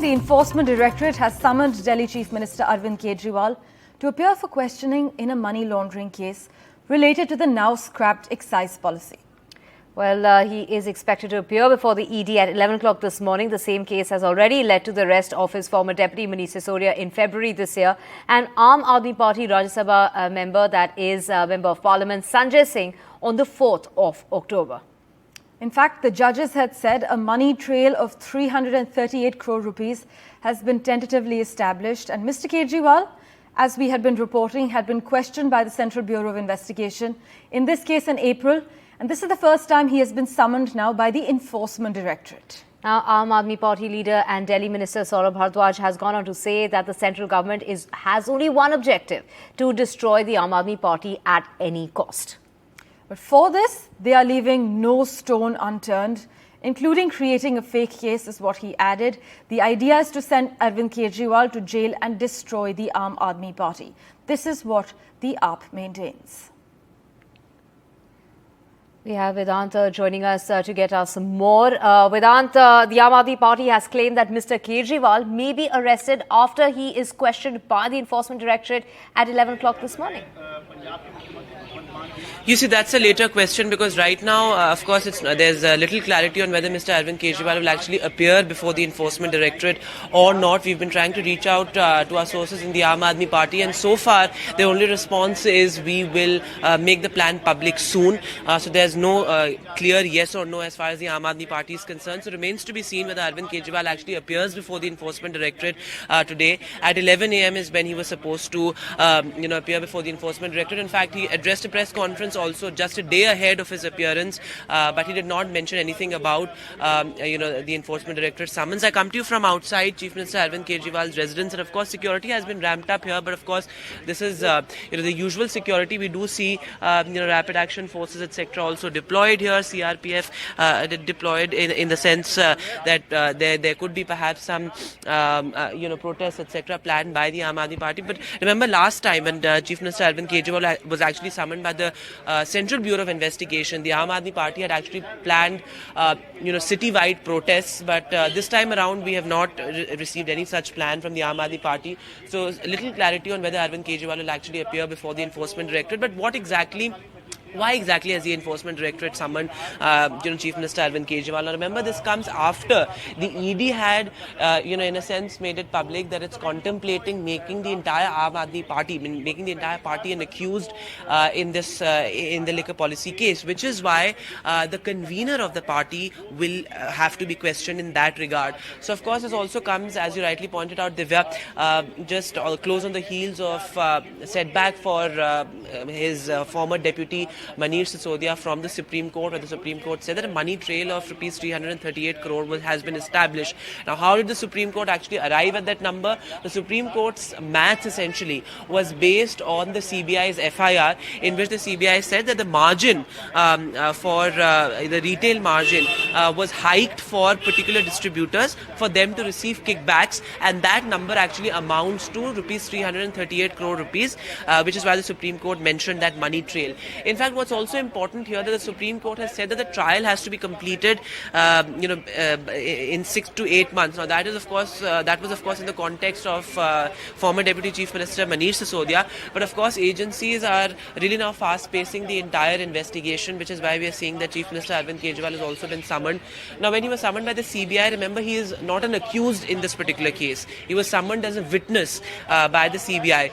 The Enforcement Directorate has summoned Delhi Chief Minister Arvind Kejriwal to appear for questioning in a money laundering case related to the now scrapped excise policy. Well, he is expected to appear before the ED at 11 o'clock this morning. The same case has already led to the arrest of his former deputy Mr Kejriwal in February this year. And Aadmi Party Rajya Sabha member, that is Member of Parliament Sanjay Singh, on the 4th of October. In fact, the judges had said a money trail of 338 crore rupees has been tentatively established, and Mr Kejriwal, as we had been reporting, had been questioned by the Central Bureau of Investigation in this case in April, and this is the first time he has been summoned now by the Enforcement Directorate. Now, Aadmi Party leader and Delhi Minister Saurabh Bharadwaj has gone on to say that the central government has only one objective: to destroy the Aadmi Party at any cost. But for this, they are leaving no stone unturned, including creating a fake case, is what he added. The idea is to send Arvind Kejriwal to jail and destroy the Aadmi Party. This is what the AAP maintains. We have Vedant joining us to get us more. Vedant, the Aadmi Party has claimed that Mr Kejriwal may be arrested after he is questioned by the Enforcement Directorate at 11 o'clock this morning. You see, that's a later question, because right now, of course, there's little clarity on whether Mr Arvind Kejriwal will actually appear before the Enforcement Directorate or not. We've been trying to reach out to our sources in the Aadmi Party, and so far the only response is we will make the plan public soon. So there's no clear yes or no as far as the Aadmi Party is concerned. So it remains to be seen whether Arvind Kejriwal actually appears before the Enforcement Directorate today. At 11 a.m. is when he was supposed to appear before the Enforcement Directorate. In fact, he addressed a press conference also just a day ahead of his appearance, but he did not mention anything about the Enforcement Directorate summons. I come to you from outside Chief Minister Arvind Kejriwal's residence, and of course security has been ramped up here, but of course this is the usual security. We do see rapid action forces etc. also deployed here, CRPF deployed in the sense that there could be perhaps some protests etc. planned by the Aadmi Party. But remember last time when Chief Minister Arvind Kejriwal was actually summoned by the Central Bureau of Investigation, the Aadmi Party had actually planned city-wide protests, but this time around we have not received any such plan from the Aadmi Party. So little clarity on whether Arvind Kejriwal will actually appear before the Enforcement Directorate. But why exactly has the Enforcement Directorate summoned Chief Minister Arvind Kejriwal? Now remember, this comes after the ED had in a sense made it public that it's contemplating making the entire Aadmi Party, making the entire party an accused in the liquor policy case, which is why the convener of the party will have to be questioned in that regard. So of course this also comes, as you rightly pointed out, Divya, just close on the heels of setback for his former deputy Manish Sisodia from the Supreme Court, where the Supreme Court said that a money trail of rupees 338 crore has been established. Now, how did the Supreme Court actually arrive at that number? The Supreme Court's maths essentially was based on the CBI's FIR, in which the CBI said that the margin for the retail margin was hiked for particular distributors for them to receive kickbacks, and that number actually amounts to rupees 338 crore rupees, which is why the Supreme Court mentioned that money trail. In fact, what's also important here that the Supreme Court has said that the trial has to be completed, in 6 to 8 months. Now, that was of course in the context of former Deputy Chief Minister Manish Sisodia. But of course, agencies are really now fast pacing the entire investigation, which is why we are seeing that Chief Minister Arvind Kejriwal has also been summoned. Now, when he was summoned by the CBI, remember, he is not an accused in this particular case. He was summoned as a witness by the CBI.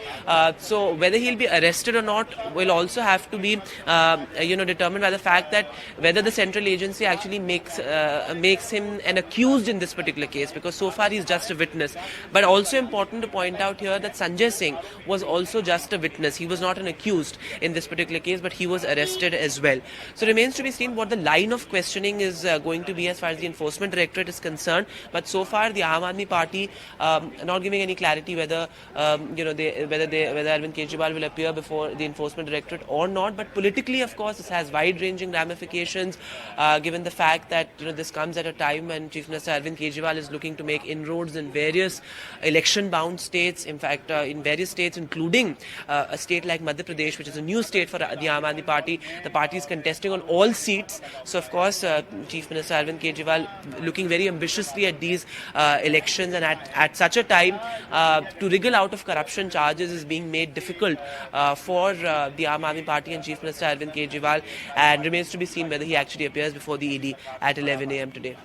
So whether he'll be arrested or not will also have to be determined by the fact that whether the central agency actually makes him an accused in this particular case, because so far he's just a witness. But also important to point out here that Sanjay Singh was also just a witness. He was not an accused in this particular case, but he was arrested as well. So it remains to be seen what the line of questioning is going to be as far as the Enforcement Directorate is concerned. But so far the Aadmi Party not giving any clarity whether whether Arvind Kejriwal will appear before the Enforcement Directorate or not. But politically Politically, of course, this has wide-ranging ramifications, given the fact that this comes at a time when Chief Minister Arvind Kejriwal is looking to make inroads in various election-bound states. In fact, in various states, including a state like Madhya Pradesh, which is a new state for the Aadmi Party. The party is contesting on all seats. So, of course, Chief Minister Arvind Kejriwal looking very ambitiously at these elections, and at such a time to wriggle out of corruption charges is being made difficult for the Aadmi Party and Chief Minister Arvind Kejriwal, and remains to be seen whether he actually appears before the ED at 11 a.m. today.